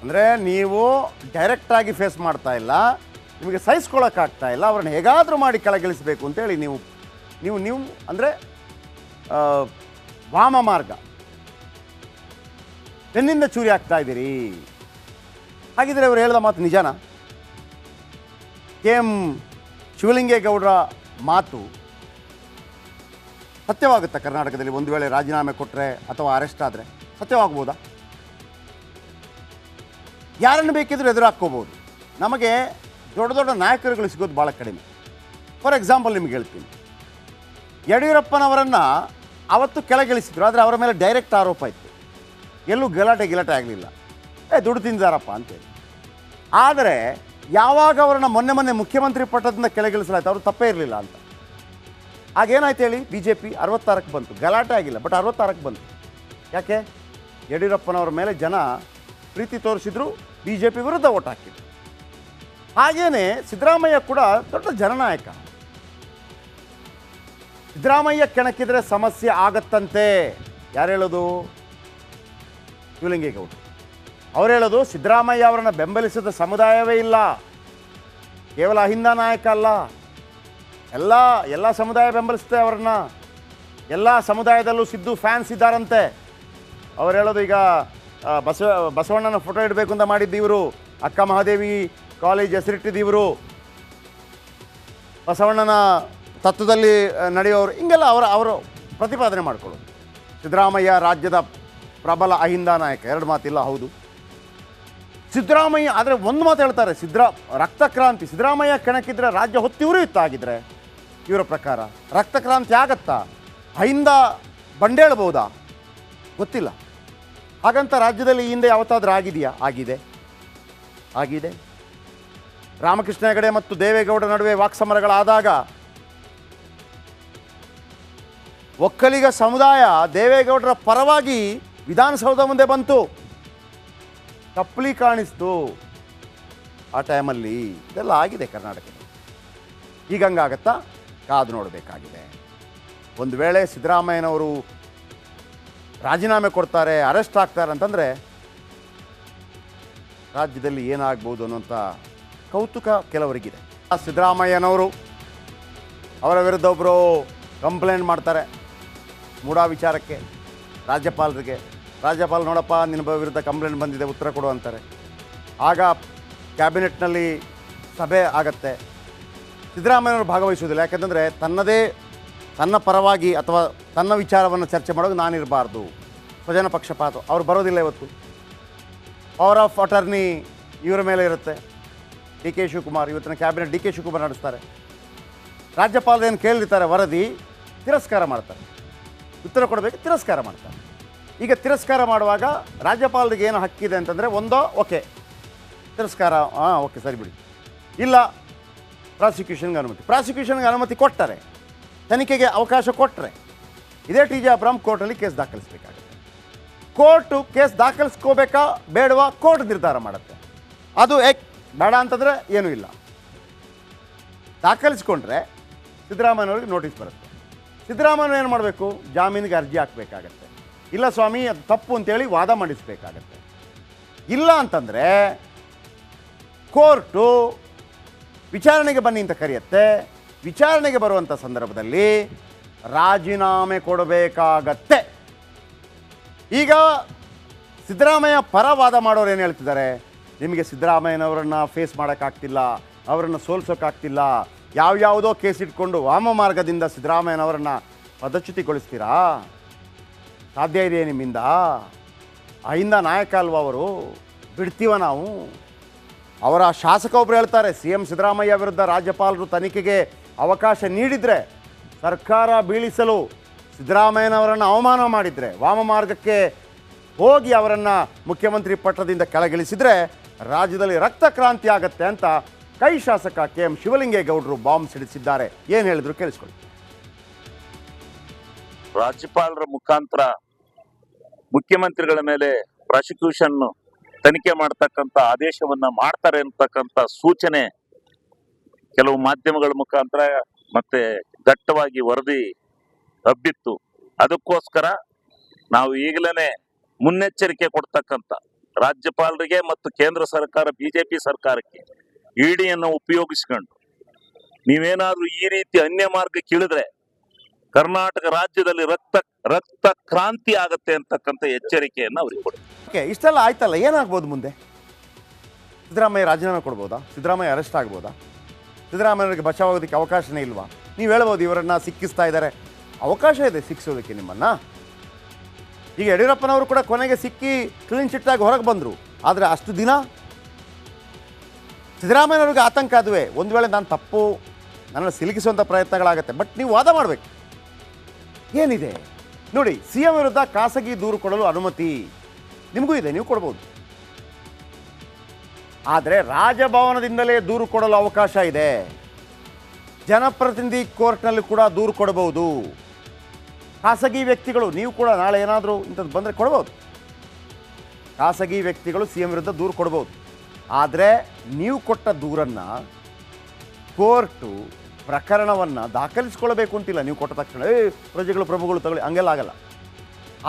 ಅಂದರೆ ನೀವು ಡೈರೆಕ್ಟಾಗಿ ಫೇಸ್ ಮಾಡ್ತಾ ಇಲ್ಲ, ನಿಮಗೆ ಸಹಿಸ್ಕೊಳ್ಳೋಕ್ಕಾಗ್ತಾ ಇಲ್ಲ, ಅವ್ರನ್ನ ಹೇಗಾದರೂ ಮಾಡಿ ಕೆಳಗಿಳಿಸಬೇಕು ಅಂತೇಳಿ ನೀವು ನೀವು ನೀವು ಅಂದರೆ ವಾಮ ಮಾರ್ಗ ಬೆನ್ನಿಂದ ಚೂರಿ ಆಗ್ತಾ ಇದ್ದೀರಿ. ಹಾಗಿದ್ರೆ ಅವರು ಹೇಳಿದ ಮಾತು ನಿಜನಾ? KM ಶಿವಲಿಂಗೇಗೌಡರ ಮಾತು ಸತ್ಯವಾಗುತ್ತಾ? ಕರ್ನಾಟಕದಲ್ಲಿ ಒಂದು ವೇಳೆ ರಾಜೀನಾಮೆ ಕೊಟ್ಟರೆ ಅಥವಾ ಅರೆಸ್ಟ್ ಆದರೆ ಸತ್ಯವಾಗ್ಬೋದಾ? ಯಾರನ್ನು ಬೇಕಿದ್ರೂ ಎದುರು ಹಾಕ್ಕೋಬೋದು. ನಮಗೆ ದೊಡ್ಡ ದೊಡ್ಡ ನಾಯಕರುಗಳು ಸಿಗೋದು ಭಾಳ ಕಡಿಮೆ. ಫಾರ್ ಎಕ್ಸಾಂಪಲ್ ನಿಮ್ಗೆ ಹೇಳ್ತೀನಿ, ಯಡಿಯೂರಪ್ಪನವರನ್ನು ಅವತ್ತು ಕೆಳಗಿಳಿಸಿದ್ರು, ಆದರೆ ಅವರ ಮೇಲೆ ಡೈರೆಕ್ಟ್ ಆರೋಪ ಇತ್ತು, ಎಲ್ಲೂ ಗಲಾಟೆ ಆಗಲಿಲ್ಲ, ದುಡ್ಡು ತಿಂದಾರಪ್ಪ ಅಂತೇಳಿ. ಆದರೆ ಯಾವಾಗ ಅವರನ್ನು ಮೊನ್ನೆ ಮುಖ್ಯಮಂತ್ರಿ ಪಟ್ಟದಿಂದ ಕೆಳಗಿಳಿಸಲಾಯ್ತು, ಅವರು ತಪ್ಪೇ ಇರಲಿಲ್ಲ ಅಂತ. ಆಗೇನಾಯ್ತು ಹೇಳಿ? BJP 66ಕ್ಕೆ ಬಂತು, ಗಲಾಟೆ ಆಗಿಲ್ಲ, ಬಟ್ 66ಕ್ಕೆ ಬಂತು. ಯಾಕೆ? ಯಡಿಯೂರಪ್ಪನವ್ರ ಮೇಲೆ ಜನ ಪ್ರೀತಿ ತೋರಿಸಿದ್ರು, BJP ವಿರುದ್ಧ ಓಟ್ ಹಾಕಿದ್ರು. ಹಾಗೇನೆ ಸಿದ್ದರಾಮಯ್ಯ ಕೂಡ ದೊಡ್ಡ ಜನನಾಯಕ. ಸಿದ್ದರಾಮಯ್ಯ ಕೆಣಕಿದ್ರೆ ಸಮಸ್ಯೆ ಆಗತ್ತಂತೆ. ಯಾರು ಹೇಳೋದು? ಶಿವಲಿಂಗೇಗೌಡ ಅವ್ರು ಹೇಳೋದು. ಸಿದ್ದರಾಮಯ್ಯ ಅವರನ್ನು ಬೆಂಬಲಿಸಿದ ಸಮುದಾಯವೇ ಇಲ್ಲ, ಕೇವಲ ಅಹಿಂದ ನಾಯಕ ಅಲ್ಲ, ಎಲ್ಲ ಸಮುದಾಯ ಬೆಂಬಲಿಸುತ್ತೆ ಅವರನ್ನು. ಎಲ್ಲ ಸಮುದಾಯದಲ್ಲೂ ಸಿದ್ದು ಫ್ಯಾನ್ಸ್ ಇದ್ದಾರಂತೆ. ಅವ್ರು ಹೇಳೋದು, ಈಗ ಬಸವಣ್ಣನ ಫೋಟೋ ಇಡಬೇಕು ಅಂತ ಮಾಡಿದ್ದು ಇವರು, ಅಕ್ಕ ಮಹಾದೇವಿ ಕಾಲೇಜ್ ಹೆಸರಿಟ್ಟಿದ್ದೀವರು, ಬಸವಣ್ಣನ ತತ್ವದಲ್ಲಿ ನಡೆಯೋರು, ಹಿಂಗೆಲ್ಲ ಅವರು ಪ್ರತಿಪಾದನೆ ಮಾಡ್ಕೊಳ್ಳೋದು. ಸಿದ್ದರಾಮಯ್ಯ ರಾಜ್ಯದ ಪ್ರಬಲ ಅಹಿಂದ ನಾಯಕ, ಎರಡು ಮಾತಿಲ್ಲ. ಹೌದು, ಸಿದ್ದರಾಮಯ್ಯ ಆದರೆ ಒಂದು ಮಾತು ಹೇಳ್ತಾರೆ, ರಕ್ತಕ್ರಾಂತಿ. ಸಿದ್ದರಾಮಯ್ಯ ಕೆಣಕಿದ್ರೆ ರಾಜ್ಯ ಹೊತ್ತಿ ಉರಿಯುತ್ತಾಗಿದ್ರೆ ಇವರ ಪ್ರಕಾರ ರಕ್ತಕ್ರಾಂತಿ ಆಗತ್ತಾ? ಅಹಿಂದ ಬಂಡೇಳ್ಬೋದಾ? ಗೊತ್ತಿಲ್ಲ. ಹಾಗಂತ ರಾಜ್ಯದಲ್ಲಿ ಈ ಹಿಂದೆ ಯಾವತ್ತಾದ್ರೂ ಆಗಿದೆಯಾ? ಆಗಿದೆ. ರಾಮಕೃಷ್ಣ ಹೆಗಡೆ ಮತ್ತು ದೇವೇಗೌಡ ನಡುವೆ ವಾಕ್ಸಮರಗಳಾದಾಗ ಒಕ್ಕಲಿಗ ಸಮುದಾಯ ದೇವೇಗೌಡರ ಪರವಾಗಿ ವಿಧಾನಸೌಧ ಮುಂದೆ ಬಂತು, ಕಪ್ಪಲಿ ಕಾಣಿಸ್ತು ಆ ಟೈಮಲ್ಲಿ. ಇದೆಲ್ಲ ಆಗಿದೆ ಕರ್ನಾಟಕದಲ್ಲಿ. ಈಗ ಹಂಗಾಗತ್ತಾ? ಕಾದು ನೋಡಬೇಕಾಗಿದೆ. ಒಂದು ವೇಳೆ ಸಿದ್ದರಾಮಯ್ಯನವರು ರಾಜೀನಾಮೆ ಕೊಡ್ತಾರೆ, ಅರೆಸ್ಟ್ ಆಗ್ತಾರೆ ಅಂತಂದರೆ ರಾಜ್ಯದಲ್ಲಿ ಏನಾಗ್ಬೋದು ಅನ್ನೋಂಥ ಕೌತುಕ ಕೆಲವರಿಗಿದೆ. ಸಿದ್ದರಾಮಯ್ಯನವರು ಅವರ ವಿರುದ್ಧ ಒಬ್ಬರು ಕಂಪ್ಲೇಂಟ್ ಮಾಡ್ತಾರೆ ಮೂಡಾ ವಿಚಾರಕ್ಕೆ ರಾಜ್ಯಪಾಲರಿಗೆ. ರಾಜ್ಯಪಾಲ, ನೋಡಪ್ಪ ನಿನ್ನ ವಿರುದ್ಧ ಕಂಪ್ಲೇಂಟ್ ಬಂದಿದೆ, ಉತ್ತರ ಕೊಡು ಅಂತಾರೆ. ಆಗ ಕ್ಯಾಬಿನೆಟ್ನಲ್ಲಿ ಸಭೆ ಆಗತ್ತೆ. ಸಿದ್ದರಾಮಯ್ಯನವರು ಭಾಗವಹಿಸುವುದಿಲ್ಲ, ಯಾಕೆಂದರೆ ತನ್ನ ಪರವಾಗಿ ಅಥವಾ ತನ್ನ ವಿಚಾರವನ್ನು ಚರ್ಚೆ ಮಾಡೋದು ನಾನಿರಬಾರ್ದು, ಸ್ವಜನ ಪಕ್ಷಪಾತ. ಅವ್ರು ಬರೋದಿಲ್ಲ. ಇವತ್ತು ಪವರ್ ಆಫ್ ಅಟರ್ನಿ ಇವರ ಮೇಲೆ ಇರುತ್ತೆ. DK ಶಿವಕುಮಾರ್, ಇವತ್ತಿನ ಕ್ಯಾಬಿನೆಟ್ DK ಶಿವಕುಮಾರ್ ನಡೆಸ್ತಾರೆ. ರಾಜ್ಯಪಾಲರು ಏನು ಕೇಳಿರ್ತಾರೆ ವರದಿ, ತಿರಸ್ಕಾರ ಮಾಡ್ತಾರೆ. ಉತ್ತರ ಕೊಡಬೇಕು, ತಿರಸ್ಕಾರ ಮಾಡ್ತಾರೆ. ಈಗ ತಿರಸ್ಕಾರ ಮಾಡುವಾಗ ರಾಜ್ಯಪಾಲರಿಗೆ ಏನು ಹಕ್ಕಿದೆ ಅಂತಂದರೆ, ಓಕೆ ತಿರಸ್ಕಾರ, ಓಕೆ ಸರಿ ಬಿಡಿ, ಇಲ್ಲ ಪ್ರಾಸಿಕ್ಯೂಷನ್ಗೆ ಅನುಮತಿ ಕೊಟ್ಟರೆ, ತನಿಖೆಗೆ ಅವಕಾಶ ಕೊಟ್ಟರೆ, ಇದೇ TJ ಅಬ್ರಾಮ್ ಕೋರ್ಟಲ್ಲಿ ಕೇಸ್ ದಾಖಲಿಸಬೇಕಾಗುತ್ತೆ. ಕೋರ್ಟು ಕೇಸ್ ದಾಖಲಿಸ್ಕೋಬೇಕಾ ಬೇಡವಾ ಕೋರ್ಟ್ ನಿರ್ಧಾರ ಮಾಡುತ್ತೆ. ಅದು ಬೇಡ ಅಂತಂದರೆ ಏನೂ ಇಲ್ಲ. ದಾಖಲಿಸ್ಕೊಂಡ್ರೆ ಸಿದ್ದರಾಮಯ್ಯನವ್ರಿಗೆ ನೋಟಿಸ್ ಬರುತ್ತೆ. ಸಿದ್ದರಾಮಯ್ಯ ಏನು ಮಾಡಬೇಕು? ಜಾಮೀನಿಗೆ ಅರ್ಜಿ ಹಾಕಬೇಕಾಗತ್ತೆ. ಇಲ್ಲ ಸ್ವಾಮಿ ಅದು ತಪ್ಪು ಅಂತೇಳಿ ವಾದ ಮಾಡಿಸಬೇಕಾಗತ್ತೆ. ಇಲ್ಲ ಅಂತಂದರೆ ಕೋರ್ಟು ವಿಚಾರಣೆಗೆ ಬನ್ನಿ ಅಂತ ಕರೆಯುತ್ತೆ. ವಿಚಾರಣೆಗೆ ಬರುವಂಥ ಸಂದರ್ಭದಲ್ಲಿ ರಾಜೀನಾಮೆ ಕೊಡಬೇಕಾಗತ್ತೆ. ಈಗ ಸಿದ್ದರಾಮಯ್ಯ ಪರ ವಾದ ಮಾಡೋರು ಏನು ಹೇಳ್ತಿದ್ದಾರೆ? ನಿಮಗೆ ಸಿದ್ದರಾಮಯ್ಯನವರನ್ನು ಫೇಸ್ ಮಾಡೋಕ್ಕಾಗ್ತಿಲ್ಲ, ಅವರನ್ನು ಸೋಲ್ಸೋಕ್ಕಾಗ್ತಿಲ್ಲ, ಯಾವ್ಯಾವುದೋ ಕೇಸ್ ಇಟ್ಕೊಂಡು ವಾಮ ಮಾರ್ಗದಿಂದ ಸಿದ್ದರಾಮಯ್ಯನವರನ್ನು ಪದಚ್ಯುತಿಗೊಳಿಸ್ತೀರಾ? ಸಾಧ್ಯ ಇದೆಯೇ ನಿಮ್ಮಿಂದ? ಅಹಿಂದ ನಾಯಕ ಅಲ್ವ ಅವರು? ಬಿಡ್ತೀವ ನಾವು? ಅವರ ಶಾಸಕ ಒಬ್ಬರು ಹೇಳ್ತಾರೆ, CM ಸಿದ್ದರಾಮಯ್ಯ ವಿರುದ್ಧ ರಾಜ್ಯಪಾಲರು ತನಿಖೆಗೆ ಅವಕಾಶ ನೀಡಿದರೆ, ಸರ್ಕಾರ ಬೀಳಿಸಲು ಸಿದ್ದರಾಮಯ್ಯನವರನ್ನು ಅವಮಾನ ಮಾಡಿದರೆ, ವಾಮ ಮಾರ್ಗಕ್ಕೆ ಹೋಗಿ ಅವರನ್ನು ಮುಖ್ಯಮಂತ್ರಿ ಪಟ್ಟದಿಂದ ಕೆಳಗಿಳಿಸಿದರೆ ರಾಜ್ಯದಲ್ಲಿ ರಕ್ತ ಕ್ರಾಂತಿ ಆಗತ್ತೆ ಅಂತ ಕೈ ಶಾಸಕ KM ಶಿವಲಿಂಗೇಗೌಡರು ಬಾಂಬ್ ಸಿಡಿಸಿದ್ದಾರೆ. ಏನು ಹೇಳಿದ್ರು ಕೇಳಿಸ್ಕೊಳ್ಳಿ. ರಾಜ್ಯಪಾಲರ ಮುಖಾಂತರ ಮುಖ್ಯಮಂತ್ರಿಗಳ ಮೇಲೆ ಪ್ರಾಸಿಕ್ಯೂಷನ್ ತನಿಖೆ ಮಾಡ್ತಕ್ಕಂಥ ಆದೇಶವನ್ನ ಮಾಡ್ತಾರೆ ಅಂತಕ್ಕಂಥ ಸೂಚನೆ ಕೆಲವು ಮಾಧ್ಯಮಗಳ ಮುಖಾಂತರ ಮತ್ತೆ ದಟ್ಟವಾಗಿ ವರದಿ ಹಬ್ಬಿತ್ತು. ಅದಕ್ಕೋಸ್ಕರ ನಾವು ಈಗಲೇ ಮುನ್ನೆಚ್ಚರಿಕೆ ಕೊಡ್ತಕ್ಕಂಥ ರಾಜ್ಯಪಾಲರಿಗೆ ಮತ್ತು ಕೇಂದ್ರ ಸರ್ಕಾರ ಬಿಜೆಪಿ ಸರ್ಕಾರಕ್ಕೆ ಇಡಿಯನ್ನು ಉಪಯೋಗಿಸ್ಕೊಂಡು ನೀವೇನಾದ್ರೂ ಈ ರೀತಿ ಅನ್ಯ ಮಾರ್ಗಕ್ಕೆ ಇಳಿದ್ರೆ ಕರ್ನಾಟಕ ರಾಜ್ಯದಲ್ಲಿ ರಕ್ತ ಕ್ರಾಂತಿ ಆಗತ್ತೆ ಅಂತಕ್ಕಂಥ ಎಚ್ಚರಿಕೆಯನ್ನು ಅವ್ರಿಗೆ ಕೊಡ್ತಾರೆ. ಓಕೆ, ಇಷ್ಟೆಲ್ಲ ಆಯ್ತಲ್ಲ, ಏನಾಗ್ಬೋದು ಮುಂದೆ? ಸಿದ್ದರಾಮಯ್ಯ ರಾಜೀನಾಮೆ ಕೊಡ್ಬೋದಾ? ಸಿದ್ದರಾಮಯ್ಯ ಅರೆಸ್ಟ್ ಆಗ್ಬೋದಾ? ಸಿದ್ದರಾಮಯ್ಯವ್ರಿಗೆ ಬಚಾವಾಗೋದಕ್ಕೆ ಅವಕಾಶನೇ ಇಲ್ವಾ? ನೀವು ಹೇಳ್ಬೋದು ಇವರನ್ನು ಸಿಕ್ಕಿಸ್ತಾ ಇದ್ದಾರೆ. ಅವಕಾಶ ಇದೆ ಸಿಕ್ಕಿಸೋದಕ್ಕೆ ನಿಮ್ಮನ್ನು. ಈಗ ಯಡಿಯೂರಪ್ಪನವರು ಕೂಡ ಕೊನೆಗೆ ಸಿಕ್ಕಿ ಕ್ಲೀನ್ ಚಿಟ್ಟಾಗಿ ಹೊರಗೆ ಬಂದರು. ಆದರೆ ಅಷ್ಟು ದಿನ ಸಿದ್ದರಾಮಯ್ಯವ್ರಿಗೆ ಆತಂಕ ಅದುವೇ, ಒಂದು ವೇಳೆ ನಾನು ತಪ್ಪು, ನನ್ನನ್ನು ಸಿಲುಕಿಸುವಂಥ ಪ್ರಯತ್ನಗಳಾಗುತ್ತೆ. ಬಟ್ ನೀವು ವಾದ ಮಾಡಬೇಕು. ಏನಿದೆ ನೋಡಿ, ಸಿ ಎಂ ವಿರುದ್ಧ ಖಾಸಗಿ ದೂರು ಕೊಡಲು ಅನುಮತಿ ನಿಮಗೂ ಇದೆ, ನೀವು ಕೊಡ್ಬೋದು. ಆದರೆ ರಾಜಭವನದಿಂದಲೇ ದೂರು ಕೊಡಲು ಅವಕಾಶ ಇದೆ. ಜನಪ್ರತಿನಿಧಿ ಕೋರ್ಟ್ನಲ್ಲಿ ಕೂಡ ದೂರು ಕೊಡಬಹುದು. ಖಾಸಗಿ ವ್ಯಕ್ತಿಗಳು, ನೀವು ಕೂಡ ನಾಳೆ ಏನಾದರೂ ಇಂಥದ್ದು ಬಂದರೆ ಕೊಡ್ಬೋದು. ಖಾಸಗಿ ವ್ಯಕ್ತಿಗಳು ಸಿ ಎಂ ವಿರುದ್ಧ ದೂರು ಕೊಡ್ಬೋದು. ಆದರೆ ನೀವು ಕೊಟ್ಟ ದೂರನ್ನು ಕೋರ್ಟು ಪ್ರಕರಣವನ್ನು ದಾಖಲಿಸ್ಕೊಳ್ಬೇಕು ಅಂತಿಲ್ಲ. ನೀವು ಕೊಟ್ಟ ತಕ್ಷಣ ಪ್ರಜೆಗಳು ಪ್ರಭುಗಳು ತಗೊಳ್ಳಿ, ಹಂಗೆಲ್ಲ ಆಗಲ್ಲ.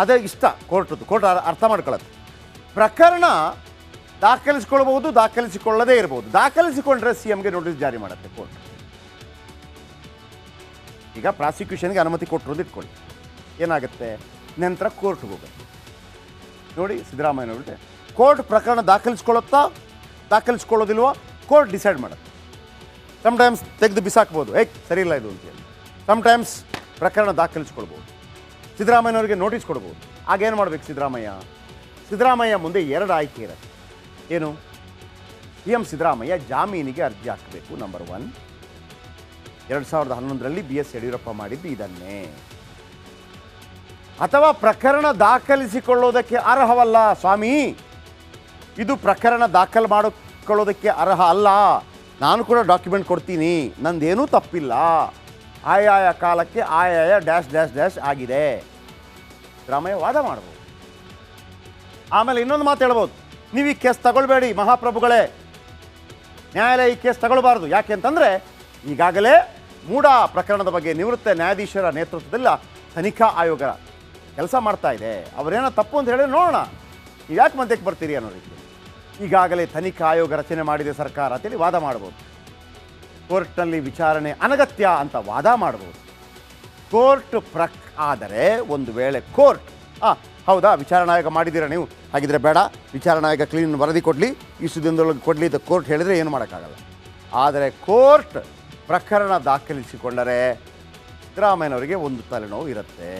ಅದೇ ಇಷ್ಟ ಕೋರ್ಟದ್ದು. ಕೋರ್ಟ್ ಅರ್ಥ ಮಾಡ್ಕೊಳ್ಳುತ್ತೆ. ಪ್ರಕರಣ ದಾಖಲಿಸ್ಕೊಳ್ಬಹುದು, ದಾಖಲಿಸಿಕೊಳ್ಳದೇ ಇರಬಹುದು. ದಾಖಲಿಸಿಕೊಂಡ್ರೆ ಸಿ ಎಂಗೆ ನೋಟಿಸ್ ಜಾರಿ ಮಾಡುತ್ತೆ ಕೋರ್ಟ್. ಈಗ ಪ್ರಾಸಿಕ್ಯೂಷನ್ಗೆ ಅನುಮತಿ ಕೊಟ್ಟರು ಇಟ್ಕೊಳ್ಳಿ, ಏನಾಗುತ್ತೆ? ನಂತರ ಕೋರ್ಟ್ಗೆ ಹೋಗುತ್ತೆ. ನೋಡಿ, ಸಿದ್ದರಾಮಯ್ಯನವ್ರಿಗೆ ಕೋರ್ಟ್ ಪ್ರಕರಣ ದಾಖಲಿಸ್ಕೊಳ್ಳುತ್ತಾ ದಾಖಲಿಸ್ಕೊಳ್ಳೋದಿಲ್ವೋ ಕೋರ್ಟ್ ಡಿಸೈಡ್ ಮಾಡುತ್ತೆ. ಸಮ್ಟೈಮ್ಸ್ ತೆಗೆದು ಬಿಸಾಕ್ಬೋದು, ಸರಿ ಇಲ್ಲ ಇದು ಅಂತೇಳಿ. ಸಮ್ಟೈಮ್ಸ್ ಪ್ರಕರಣ ದಾಖಲಿಸ್ಕೊಳ್ಬೋದು. ಸಿದ್ದರಾಮಯ್ಯನವ್ರಿಗೆ ನೋಟಿಸ್ ಕೊಡ್ಬೋದು. ಆಗೇನು ಮಾಡಬೇಕು ಸಿದ್ದರಾಮಯ್ಯ ಮುಂದೆ ಎರಡು ಆಯ್ಕೆ ಇರುತ್ತೆ. ಏನು? ಸಿ ಎಂ ಸಿದ್ದರಾಮಯ್ಯ ಜಾಮೀನಿಗೆ ಅರ್ಜಿ ಹಾಕಬೇಕು. ನಂಬರ್ 1. 2011ರಲ್ಲಿ BS ಯಡಿಯೂರಪ್ಪ ಮಾಡಿದ್ದು ಇದನ್ನೇ. ಅಥವಾ ಪ್ರಕರಣ ದಾಖಲಿಸಿಕೊಳ್ಳೋದಕ್ಕೆ ಅರ್ಹವಲ್ಲ ಸ್ವಾಮಿ, ಇದು ಪ್ರಕರಣ ದಾಖಲು ಮಾಡಿಕೊಳ್ಳೋದಕ್ಕೆ ಅರ್ಹ ಅಲ್ಲ, ನಾನು ಕೂಡ ಡಾಕ್ಯುಮೆಂಟ್ ಕೊಡ್ತೀನಿ, ನಂದೇನೂ ತಪ್ಪಿಲ್ಲ, ಆಯಾಯ ಕಾಲಕ್ಕೆ ಆಯಾಯ ಡ್ಯಾಶ್ ಡ್ಯಾಶ್ ಡ್ಯಾಶ್ ಆಗಿದೆ. ಸಿದ್ದರಾಮಯ್ಯ ವಾದ ಮಾಡ್ಬೋದು. ಆಮೇಲೆ ಇನ್ನೊಂದು ಮಾತು ಹೇಳ್ಬೋದು, ನೀವು ಈ ಕೇಸ್ ತಗೊಳ್ಬೇಡಿ ಮಹಾಪ್ರಭುಗಳೇ, ನ್ಯಾಯಾಲಯ ಈ ಕೇಸ್ ತಗೊಳ್ಬಾರ್ದು. ಯಾಕೆ ಅಂತಂದರೆ ಈಗಾಗಲೇ ಮೂಡ ಪ್ರಕರಣದ ಬಗ್ಗೆ ನಿವೃತ್ತ ನ್ಯಾಯಾಧೀಶರ ನೇತೃತ್ವದಲ್ಲಿ ತನಿಖಾ ಆಯೋಗ ಕೆಲಸ ಮಾಡ್ತಾ ಇದೆ. ಅವರೇನೋ ತಪ್ಪು ಅಂತ ಹೇಳಿ ನೋಡೋಣ, ನೀವು ಯಾಕೆ ಮಧ್ಯಕ್ಕೆ ಬರ್ತೀರಿ ಅನ್ನೋ ರೀತಿ. ಈಗಾಗಲೇ ತನಿಖಾ ಆಯೋಗ ರಚನೆ ಮಾಡಿದೆ ಸರ್ಕಾರ ಅಂತೇಳಿ ವಾದ ಮಾಡ್ಬೋದು. ಕೋರ್ಟ್ನಲ್ಲಿ ವಿಚಾರಣೆ ಅನಗತ್ಯ ಅಂತ ವಾದ ಮಾಡ್ಬೋದು. ಕೋರ್ಟ್ ಆದರೆ ಒಂದು ವೇಳೆ ಕೋರ್ಟ್ ಹೌದಾ ವಿಚಾರಣಾ ಆಯೋಗ ಮಾಡಿದ್ದೀರಾ ನೀವು, ಹಾಗಿದ್ರೆ ಬೇಡ, ವಿಚಾರಣಾ ಆಯೋಗ ಕ್ಲೀನ್ ವರದಿ ಕೊಡಲಿ, ಇಷ್ಟು ದಿನದೊಳಗೆ ಕೊಡಲಿ ಅಂತ ಕೋರ್ಟ್ ಹೇಳಿದರೆ ಏನು ಮಾಡೋಕ್ಕಾಗಲ್ಲ. ಆದರೆ ಕೋರ್ಟ್ ಪ್ರಕರಣ ದಾಖಲಿಸಿಕೊಂಡರೆ ಸಿದ್ದರಾಮಯ್ಯನವರಿಗೆ ಒಂದು ತಲೆನೋವು ಇರುತ್ತೆ.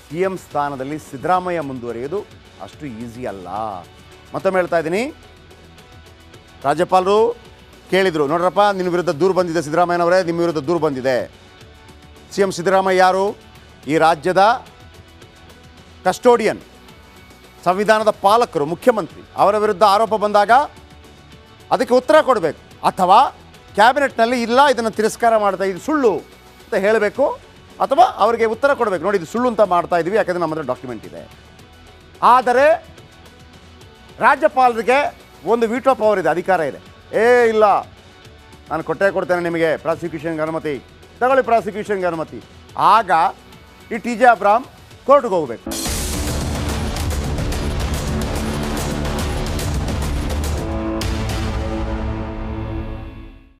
ಸಿ ಎಂ ಸ್ಥಾನದಲ್ಲಿ ಸಿದ್ದರಾಮಯ್ಯ ಮುಂದುವರಿಯೋದು ಅಷ್ಟು ಈಸಿ ಅಲ್ಲ. ಮತ್ತೊಮ್ಮೆ ಹೇಳ್ತಾ ಇದ್ದೀನಿ, ರಾಜ್ಯಪಾಲರು ಕೇಳಿದರು, ನೋಡ್ರಪ್ಪ ನಿನ್ನ ವಿರುದ್ಧ ದೂರು ಬಂದಿದೆ ಸಿದ್ದರಾಮಯ್ಯನವರೇ, ನಿಮ್ಮ ವಿರುದ್ಧ ದೂರು ಬಂದಿದೆ. ಸಿ ಎಂ ಸಿದ್ದರಾಮಯ್ಯ ಯಾರು? ಈ ರಾಜ್ಯದ ಕಸ್ಟೋಡಿಯನ್, ಸಂವಿಧಾನದ ಪಾಲಕರು, ಮುಖ್ಯಮಂತ್ರಿ. ಅವರ ವಿರುದ್ಧ ಆರೋಪ ಬಂದಾಗ ಅದಕ್ಕೆ ಉತ್ತರ ಕೊಡಬೇಕು. ಅಥವಾ ಕ್ಯಾಬಿನೆಟ್ನಲ್ಲಿ ಇಲ್ಲ ಇದನ್ನು ತಿರಸ್ಕಾರ ಮಾಡ್ತಾ ಇದು ಸುಳ್ಳು ಅಂತ ಹೇಳಬೇಕು, ಅಥವಾ ಅವರಿಗೆ ಉತ್ತರ ಕೊಡಬೇಕು, ನೋಡಿ ಇದು ಸುಳ್ಳು ಅಂತ ಮಾಡ್ತಾ ಇದ್ದೀವಿ, ಯಾಕಂದರೆ ನಮ್ಮ ಹತ್ರ ಡಾಕ್ಯುಮೆಂಟ್ ಇದೆ. ಆದರೆ ರಾಜ್ಯಪಾಲರಿಗೆ ಒಂದು ವೀಟೋ ಪವರ್ ಇದೆ, ಅಧಿಕಾರ ಇದೆ. ಇಲ್ಲ ನಾನು ಕೊಡ್ತೇನೆ ನಿಮಗೆ ಪ್ರಾಸಿಕ್ಯೂಷನ್ಗೆ ಅನುಮತಿ, ತಗೊಳ್ಳಿ ಪ್ರಾಸಿಕ್ಯೂಷನ್ಗೆ ಅನುಮತಿ. ಆಗ ಈ ಟಿ ಜೆ ಅಬ್ರಾಮ್ ಕೋರ್ಟ್ಗೆ ಹೋಗಬೇಕು.